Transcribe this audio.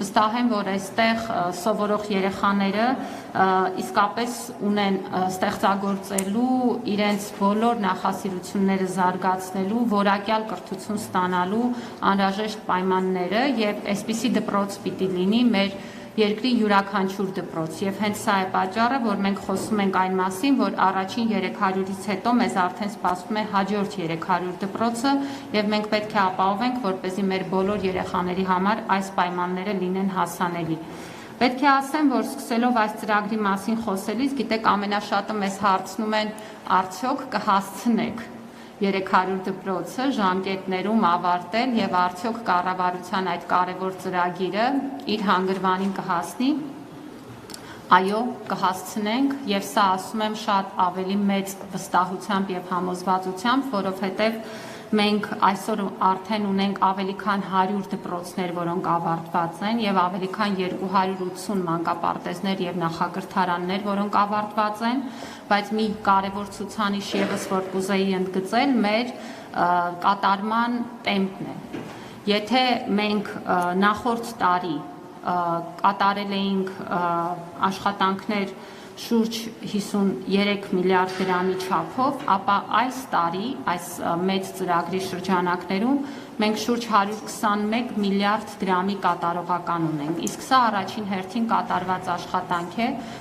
վստահ եմ, որ այստեղ սովորող երեխաները իսկապես ունեն ստեղծագործելու, իրենց բոլոր նախասիրությունները զարգացնելու, որակյալ կրթություն ստանալու անհրաժեշտ պայմանները եւ այսպիսի դպրոց պիտի լինի մեր երկրի յուրաքանչյուր դպրոց եւ հենց սա է պատճառը, որ մենք խոսում ենք այն մասին, որ առաջին 300-ից հետո մեզ արդեն սպասվում է հաջորդ 300 դպրոցը եւ մենք պետք է ապահովենք, որպեսզի մեր բոլոր երեխաների համար այս պայմանները լինեն հասանելի։ Պետք է ասեմ, որ սկսելով այս ծրագրի մասին խոսելիս, գիտեք, ամենաշատը մեզ հարցնում են, արդյոք կհասցնեք 300 դպրոցը ժամկետներում ավարտել եւ արդյոք կառավարության այդ կարևոր ծրագիրը իր հանգրվանին կհասնի։ Այո, կհասցնենք եւ սա ասում եմ շատ ավելի մեծ վստահությամբ եւ համոզվածությամբ, որովհետեւ մենք այսօր արդեն ունենք ավելի քան 100 դպրոցներ, որոնք ավարտված են եւ ավելի քան 280 մանկապարտեզներ եւ նախակրթարաններ, որոնք ավարտված են, բայց մի կարևոր ցուցանիշ եւս որ կուզեի ընդգծել մեր կատարման տեմպն է։ Եթե մենք նախորդ տարի կատարել էինք աշխատանքներ շուրջ 53 միլիարդ դրամի չափով, ապա այս տարի, այս մեծ ծրագրի շրջանակներում մենք շուրջ 121 միլիարդ դրամի կատարողական ունենք, իսկ սա առաջին հերթին կատարված աշխատանք է,